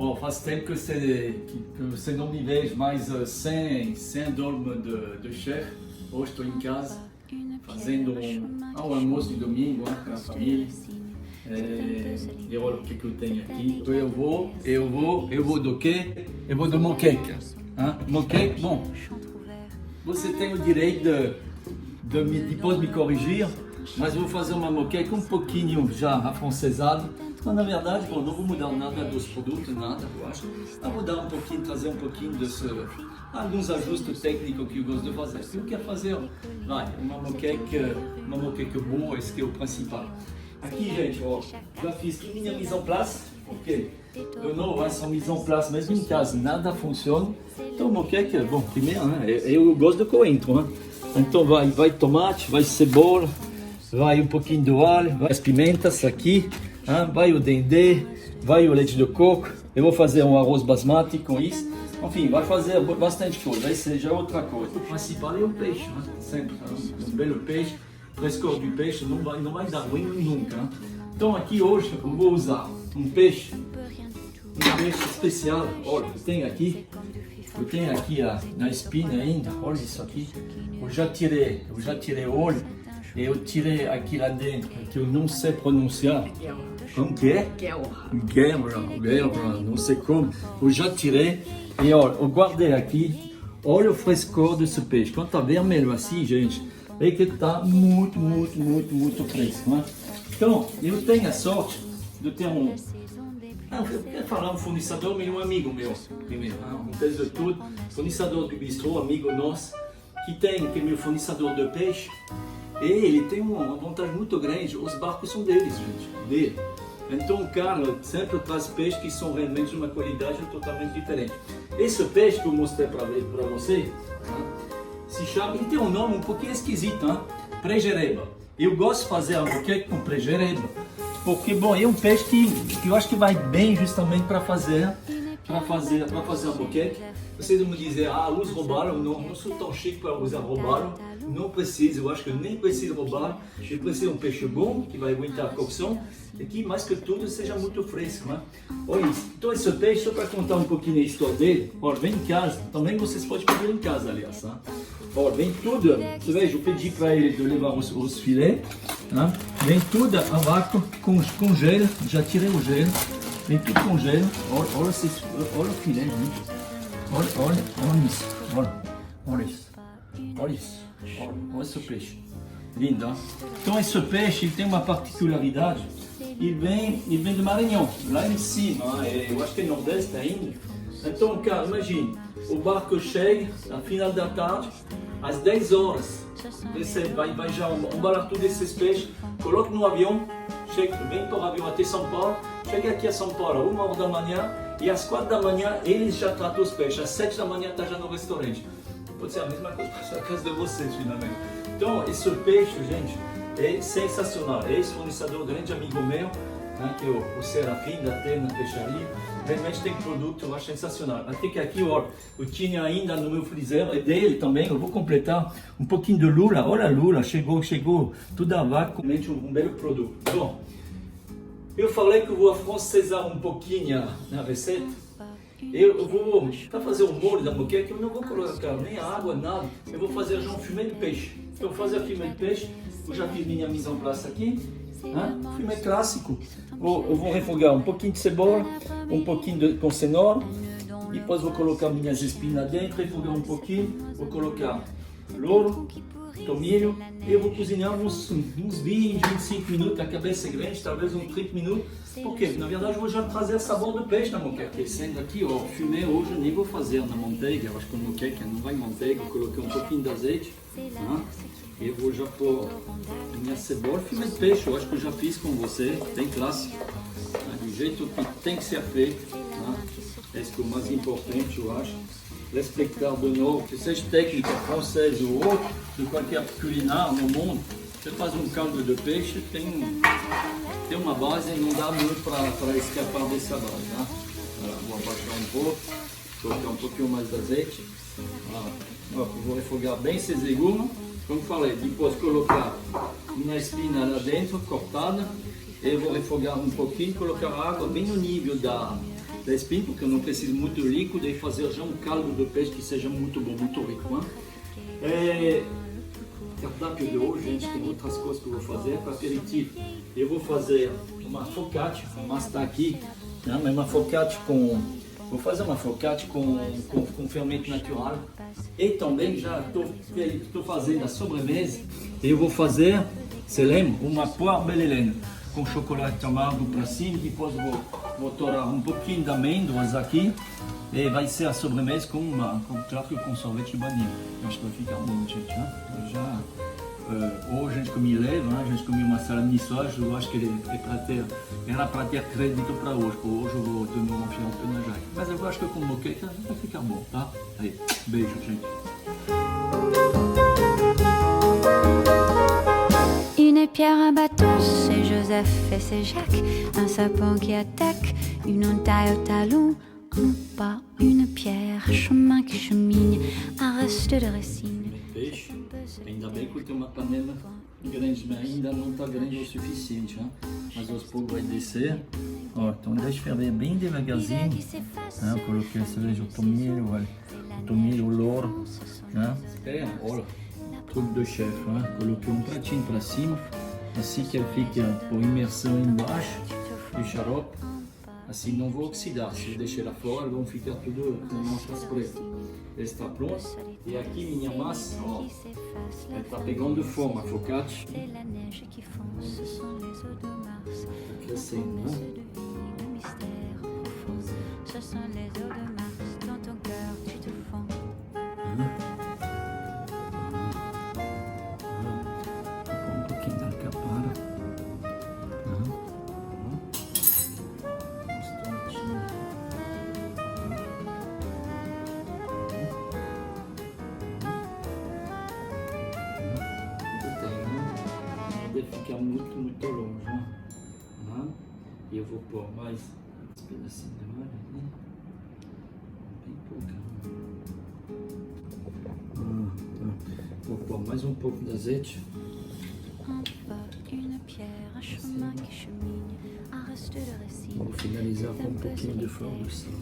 Oh, faz tempo que você não me vê mais sem dorme de chefe. Hoje estou em casa fazendo um almoço de domingo com a família. E olha o que eu tenho aqui. Eu vou do quê? Eu vou do moqueca. Moqueca, bom, você tem o direito de depois me corrigir, mas eu vou fazer uma moqueca um pouquinho já afrancesada. Mas na verdade, bom, não vou mudar nada dos produtos, nada, eu acho. Vou mudar um pouquinho, trazer um pouquinho alguns ajustes técnicos que eu gosto de fazer. Se eu quero fazer, vai, uma moqueca boa, esse que é o principal. Aqui, gente, ó, já fiz minha mise en place, porque eu não faço mise en place, mesmo em casa, nada funciona. Então, moqueca, bom, primeiro, né, eu gosto de coentro, né? Então vai tomate, vai cebola, vai um pouquinho de alho, vai as pimentas aqui, vai o dendê, vai o leite de coco. Eu vou fazer um arroz basmati com isso. Enfim, vai fazer bastante coisa, vai ser já outra coisa. O principal é o peixe, né? Sempre um belo peixe. O frescor do peixe não vai dar ruim nunca. Né? Então aqui hoje eu vou usar um peixe especial. Olha, eu tenho aqui na espinha ainda, olha isso aqui. Eu já tirei o olho. Eu tirei aqui lá dentro, que eu não sei pronunciar. Como que é? Guerra, não sei como. Eu já tirei e olha, eu guardei aqui. Olha o frescor desse peixe. Quando está vermelho assim, gente, vê que está muito fresco. Né? Então, eu tenho a sorte de ter eu quero falar um fornecedor, mas um amigo meu, primeiro, antes de tudo, fornecedor do bistrô, amigo nosso, que é meu fornecedor de peixe. E ele tem uma vantagem muito grande, os barcos são deles, gente, dele. Então o cara sempre traz peixes que são realmente de uma qualidade totalmente diferente. Esse peixe que eu mostrei para você, se chama, ele tem um nome um pouquinho esquisito, prejereba. Eu gosto de fazer a moqueca com prejereba, porque bom, é um peixe que eu acho que vai bem justamente para fazer a moqueca. Vocês vão me dizer, usa robalo, não sou tão chique para usar robalo, não preciso, eu acho que eu nem preciso robalo, eu preciso de um peixe bom, que vai aguentar a cocção, e que mais que tudo seja muito fresco, né? Olha isso, então esse peixe, só para contar um pouquinho a história dele, olha, vem em casa, também vocês podem pedir em casa, aliás, né? Olha, vem tudo, você veja, eu pedi para ele de levar os filés, né? Vem tudo a vácuo com gelo, já tirei o gelo, vem tudo com gelo, olha o filé, gente. Olha isso, olha esse peixe, lindo, hein? Então esse peixe ele tem uma particularidade, ele vem do Maranhão, lá em cima, eu acho que é Nordeste ainda. Então, cara, imagine, o barco chega, no final da tarde, às 10 horas, você vai já embalar tudo esses peixes, coloca no avião, vem para o avião até São Paulo, chega aqui a São Paulo, 1 hora da manhã, e às 4 da manhã eles já tratam os peixes, às 7 da manhã está já no restaurante. Pode ser a mesma coisa para a casa de vocês, finalmente. Então, esse peixe, gente, é sensacional. Esse fornecedor, grande amigo meu, né, que é o Serafim da Terra Peixaria, realmente tem produto, eu acho sensacional. Até que aqui, ó, eu tinha ainda no meu freezer, é dele também, eu vou completar um pouquinho de lula. Olha a lula, chegou tudo a vácuo, realmente um belo produto. Bom, eu falei que eu vou afrancesar um pouquinho na receita. Eu vou, para fazer o molho da moqueca, eu não vou colocar nem água, nada. Eu vou fazer já um fumê de peixe. Eu vou fazer fumê de peixe, eu já fiz minha mise en place aqui. Fumê clássico. Eu vou refogar um pouquinho de cebola, um pouquinho com cenoura. Depois vou colocar minhas espinhas dentro, refogar um pouquinho. Vou colocar louro, tomilho. E eu vou cozinhar uns 20, 25 minutos. A cabeça é grande, talvez uns 30 minutos. Porque, na verdade, eu vou já trazer sabor do peixe na moqueca. Sendo aqui, ó, fumê hoje eu nem vou fazer na manteiga. Eu acho que a moqueca não vai manteiga. Eu coloquei um pouquinho de azeite. Eu vou já pôr minha cebola, fumê de peixe. Eu acho que eu já fiz com você, bem clássico. Do jeito que tem que ser feito. Esse que é o mais importante, eu acho. Respeitar de novo, que seja técnica francesa ou outro, de qualquer culinário no mundo. Você faz um caldo de peixe, tem uma base e não dá muito para escapar dessa base. Né? Vou abaixar um pouco, colocar um pouquinho mais de azeite. Vou refogar bem esses legumes. Como falei, depois colocar minha espinha lá dentro, cortada. Eu vou refogar um pouquinho, colocar a água bem no nível da 10 pin, porque eu não preciso muito líquido e fazer já um caldo de peixe que seja muito bom, muito rico. Cardápio de hoje, gente, tem outras coisas que eu vou fazer para aperitivo. Eu vou fazer uma focaccia, a massa está aqui, né? Mas uma focaccia com... Vou fazer uma focaccia com fermento natural e também já estou fazendo a sobremesa. Eu vou fazer, você lembra, uma poire belle com chocolate amargo para cima, depois vou torar um pouquinho de amêndoas aqui e vai ser a sobremesa com sorvete de baunilha. Eu acho que vai ficar bom, gente, né? Hoje a gente comia leve, né? A gente comia uma salada de soja, eu acho que era para ter crédito para hoje, porque hoje eu vou ter um final de pena. Mas eu acho que com o moqueca vai ficar bom, tá? Aí, beijo, gente. Une pierre, un bâton, c'est Joseph et c'est Jacques. Un sapin qui attaque, une entaille au talon. Un pas, une pierre, un chemin qui chemine, un reste de racine. Peixe, ainda bem que eu tenho uma panela grande, mas ainda não está grande o suficiente, né? Mas aos poucos vai descer. Ó, então deixa ferver bem devagarzinho. Né? Eu coloquei, você veja, o tomilho, olha. O tomilho, o louro. Né? Olha, truque do chefe, né? Coloquei um pratinho para cima, assim que ele fica por imersão embaixo do xarope. Assim não vou oxidar, se eu deixar lá fora vão ficar tudo com manchas pretas. Ele está pronto e aqui minha massa, ó, ela está pegando forma, a focaccia. Está crescendo, né? Um pouquinho da capara. Fica muito longe, né? E eu vou pôr mais uns pedacinhos de molho aqui, bem pouco. Vou pôr mais um pouco de azeite. Vou finalizar com um pouquinho de flor do sal.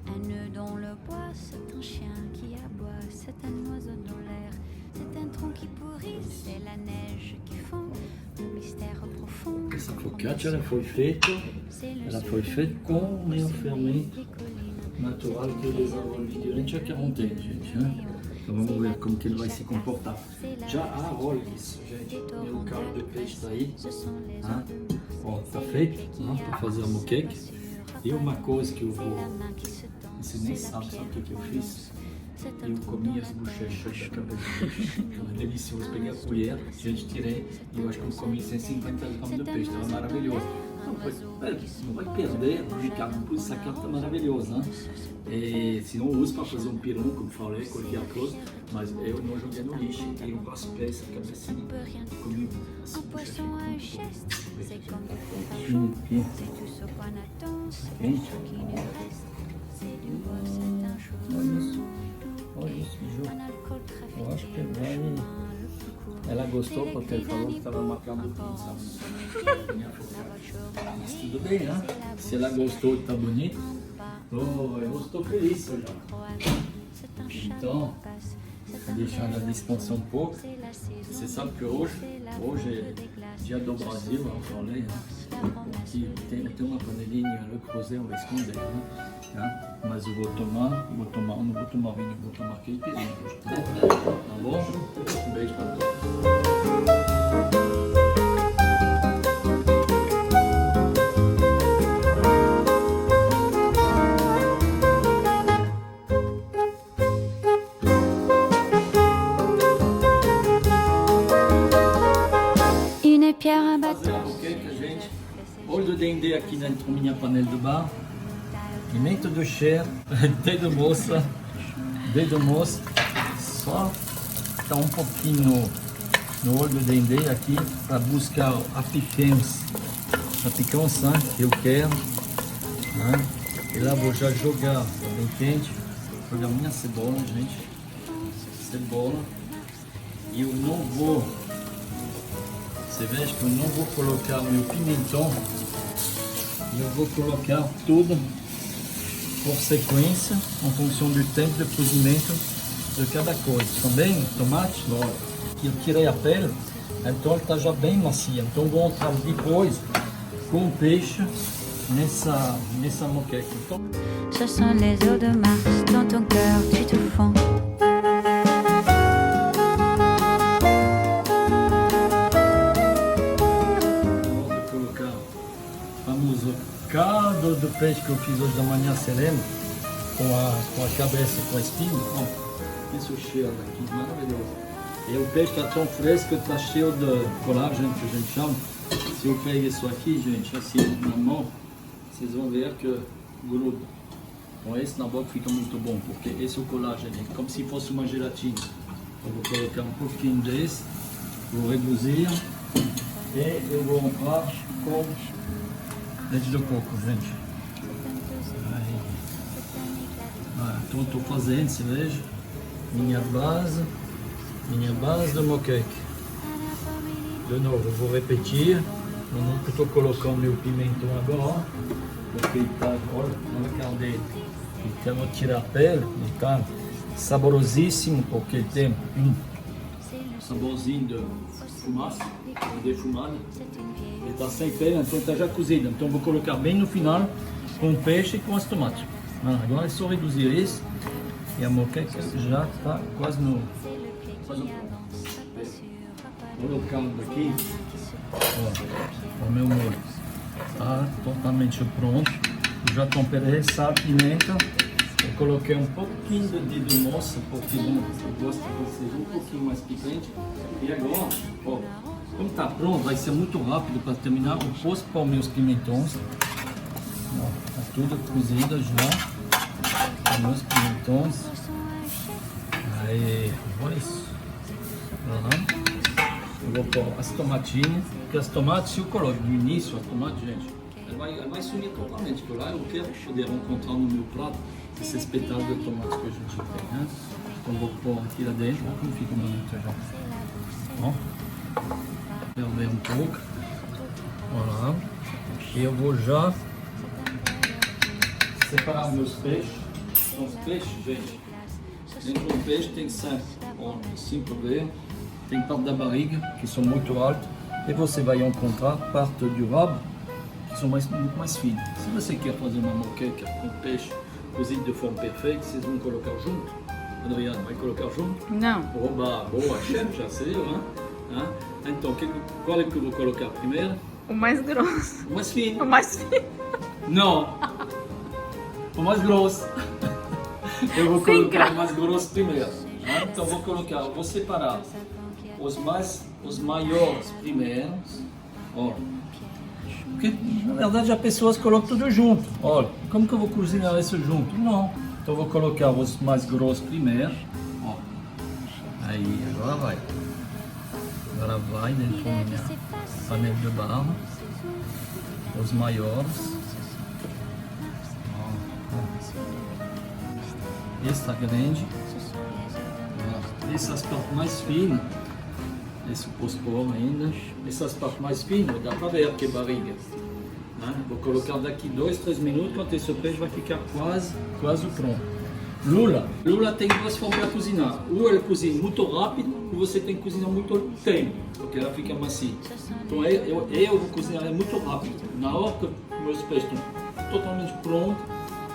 Un nœud dans le bois, c'est un chien qui aboie, c'est un oiseau dans l'air, c'est un tronc qui pourrit, c'est la neige qui fond, le mystère profond. Essa focaccia ela foi feita com o meu fermento natural que eu desenvolvi durante a quarentena, gente. Né? Então vamos ver como que ele vai se comportar. Já olha isso, gente. Meu caldo de peixe está aí. Ó, tá feito para fazer a moqueca. E uma coisa que eu vou... Você nem sabe o que eu fiz? Eu comi as bochechas da cabeça do peixe. Tava delicioso. Peguei a colher, gente, tirei. E eu acho que eu comi 150 gramas de peixe. Tava maravilhoso. Não vai perder, Ricardo. Por isso aqui tá maravilhoso, né? Se não uso para fazer um peru, como falei, qualquer coisa. Mas eu não joguei no lixo. Eu raspei essa cabecinha. Comi as bochechas. Olha isso, que jogo. Eu acho que vai... Ela gostou porque ele falou que estava marcando sabe? Mas tudo bem, né? Se ela gostou e está bonito, eu estou feliz já. Então, vou deixar ela descansar um pouco. Você sabe que hoje é dia do Brasil, eu falei, né? Aqui tem uma panelinha, Le Creuset, on vai esconder, né? Mas eu vou tomar, não vou tomar vinho, vou tomar aquele pezinho. Tá bom? Um beijo para todos. Fazer a moqueca, gente. Olho do dendê aqui dentro da minha panela de barro. Pimenta do cheiro, dedo moça, só tá um pouquinho no olho do dendê aqui para buscar a picância que eu quero. Né? E lá vou já jogar, tá bem quente, jogar minha cebola, gente. Cebola. eu não vou, você veja que eu não vou colocar meu pimentão, eu vou colocar tudo por sequência, em função do tempo de cozimento de cada coisa. Também o tomate, eu tirei a pele, então ele está já bem macio. Então vou entrar depois com o peixe nessa moqueca. Então, Ce sont les eaux de mars dans ton cœur, tu te fonds. vou colocar o famoso caldo do peixe que eu fiz hoje da manhã, você lembra? Com a cabeça, com a espinha. Ó, esse é o cheiro aqui, maravilhoso. E o peixe está tão fresco, está cheio de colágeno, que a gente chama. Se eu pego isso aqui, gente, assim, na mão, vocês vão ver que gruda. Com esse na boca fica muito bom, porque esse é o colágeno, é como se fosse uma gelatina. Eu vou colocar um pouquinho desse, vou reduzir e eu vou entrar com leite de coco, gente. Aí. Então estou fazendo, você veja, minha base de moqueca. De novo, eu vou repetir. Eu não estou colocando meu pimentão agora, porque ele está, olha a caldeira. Então eu vou tirar a pele, ele está saborosíssimo, porque ele tem saborzinho de fumaça, defumado. Ele está sem pele, então está já cozido. Então eu vou colocar bem no final com o peixe e com os tomates. Agora é só reduzir isso e a moqueca já está quase no. Olha o caldo aqui. Ó, o meu molho está totalmente pronto. Eu já temperei sal, pimenta. Eu coloquei um pouquinho de dedo de moça, porque eu gosto que seja um pouquinho mais picante. E agora, ó, como está pronto, vai ser muito rápido para terminar. Eu posso pôr meus pimentões. Está tudo cozido já. Meus pimentões. Aí, olha isso. Eu vou pôr as tomatinhas, porque as tomates, se eu coloco no início, a tomate, gente, ela vai sumir totalmente, porque lá eu quero poder encontrar no meu prato esse espetáculo de tomate que a gente tem, né? Então eu vou pôr aqui lá dentro, olha como fica bonito já. Ó, ferver um pouco, olha lá, e eu vou já separar meus peixes. Então os peixes, gente, dentro do peixe tem sempre, ó, assim para ver. Tem parte da barriga, que são muito altas, e você vai encontrar parte do rabo, que são muito mais finas. Se você quer fazer uma moqueca com peixe cozido de forma perfeita, vocês vão colocar junto. Adriana, vai colocar junto? Não. Oba, boa, chefe, já sei, né? Então, qual é que eu vou colocar primeiro? O mais grosso. O mais fino. O mais fino. Não! O mais grosso. Eu vou colocar o mais grosso primeiro. Então vou separar os maiores primeiros. Olha. Porque na verdade as pessoas colocam tudo junto. Olha, como que eu vou cozinhar isso junto? Não. Então eu vou colocar os mais grossos primeiro. Ó. Aí, agora vai. Agora vai dentro da minha panela de barro. Os maiores. Esse está grande. Essas partes mais finas, esse eu posso pôr ainda. Essas partes mais finas, dá para ver que é barriga. Vou colocar daqui 2-3 minutos, quando esse peixe vai ficar quase pronto. Lula tem duas formas para cozinhar. Ou ela cozinha muito rápido, ou você tem que cozinhar muito tempo, porque ela fica macia. Então eu vou cozinhar ela muito rápido. Na hora que meus peixes estão totalmente prontos,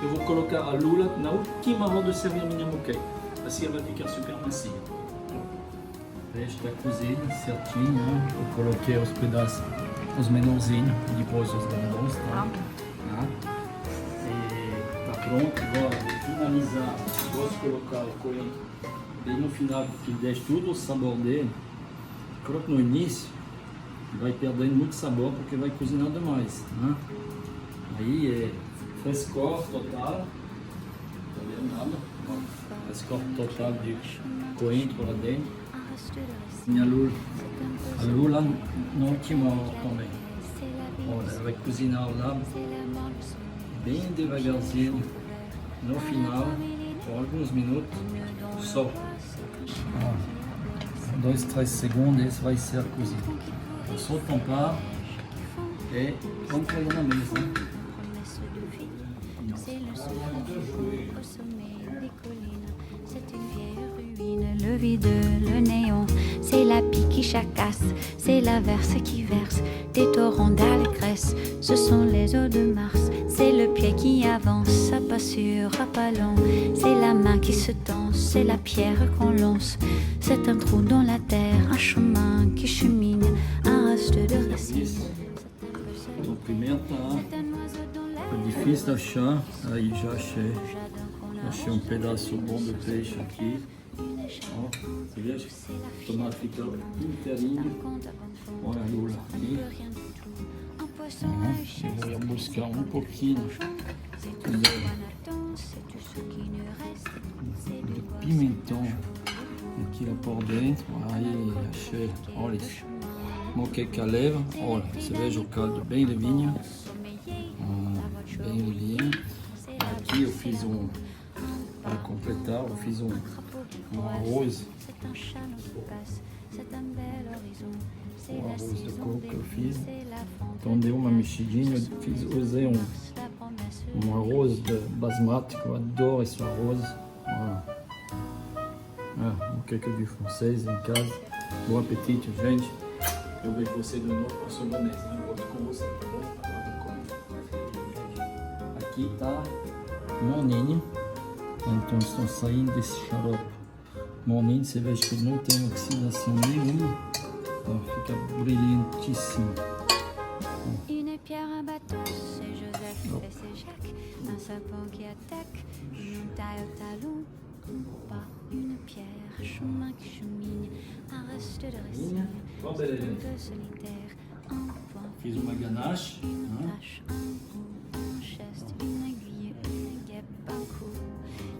eu vou colocar a lula na última hora de servir a minha moqueca. Assim ela vai ficar super macia. O peixe está cozido certinho, né? Eu coloquei os pedaços, os menorzinhos, depois os grandões, tá? E tá pronto. Agora, para finalizar, gosto de colocar o coentro bem no final, que deixa tudo o sabor dele. Coloco no início, vai perdendo muito sabor porque vai cozinhar demais, né? Aí é frescor total, tá vendo nada? Frescor total de coentro lá dentro. Minha lula, a lula na última hora também. Olha, ela vai cozinhar o lado bem devagarzinho. No final, por alguns minutos, só. 2-3 segundos esse vai ser cozido. Eu só tampar e vamos pegar na mesa. C'est le souffle au sommet des collines. C'est une vieille ruine, le vide, le néon. C'est la pie qui chacasse, c'est l'averse qui verse des torrents d'allégresse. Ce sont les eaux de Mars. C'est le pied qui avance, à pas sûr, à pas long. C'est la main qui se tend, c'est la pierre qu'on lance. C'est un trou dans la terre, un chemin qui chemine, un reste de racines. Então, pimenta, é difícil de achar, aí já achei. Achei pedaço bom de peixe aqui. Ó, você vê? O tomate fica inteirinho. Olha a lula aqui. Eu vou buscar pouquinho de pimentão aqui lá por dentro. Aí achei, olha isso. Moquei com a leva, olha, você veja o caldo bem levinho. Bem levinho. Aqui eu fiz para completar, eu fiz um arroz. O arroz de coco que eu fiz. Então deu uma mexidinha, usei um arroz basmati, eu adoro esse arroz. Um queijo de francês em casa. Bom apetite, gente. Eu vejo você de novo com a sobremesa. Eu volto com você, tá bom? Aqui tá morninho. Então estão saindo desse xarope. Morninho, você vê que não tem oxidação nenhuma. Então fica brilhantíssimo. Une pierre, un bateau, c'est Joseph et c'est Jacques. Un sapin qui attaque, une taille au talon. Un pas, une pierre, chemin qui chemine, un reste de récit. Un peu solitaire, un point. Fiz uma ganache. Une tâche, un bout, un geste, une aiguille, une guêpe, un coup.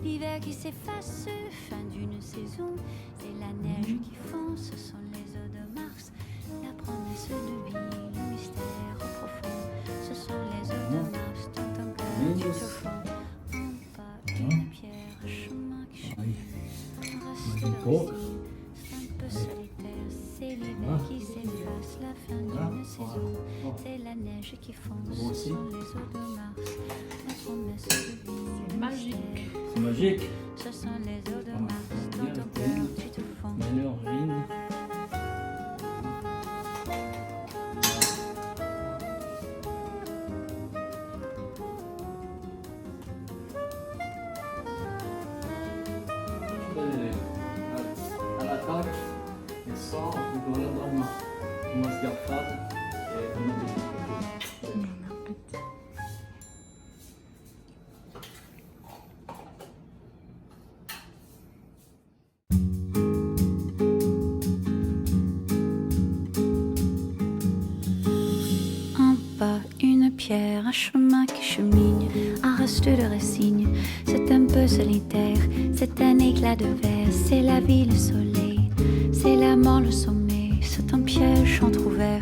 L'hiver qui s'efface, fin d'une saison. Et la neige qui fond, ce sont les eaux de Mars. La promesse de vie, le mystère profond. Ce sont les eaux de Mars dans ton cœur qui te font. Un pas, une pierre, chemin qui chemine. Un reste de récit, c'est un peu solitaire. C'est l'hiver qui s'efface, la fin d'une saison. C'est la neige qui fond, ce sont les eaux de Mars. La promesse de vie, le mystère. C'est magique. Ce sont les eaux de Mars dans ton cœur qui te font. Melhor vindo. Ela tá é só agora dar umas garfadas. Un chemin qui chemine, un reste de récine. C'est un peu solitaire, c'est un éclat de verre. C'est la vie, le soleil, c'est la mort, le sommet. C'est un piège entrouvert.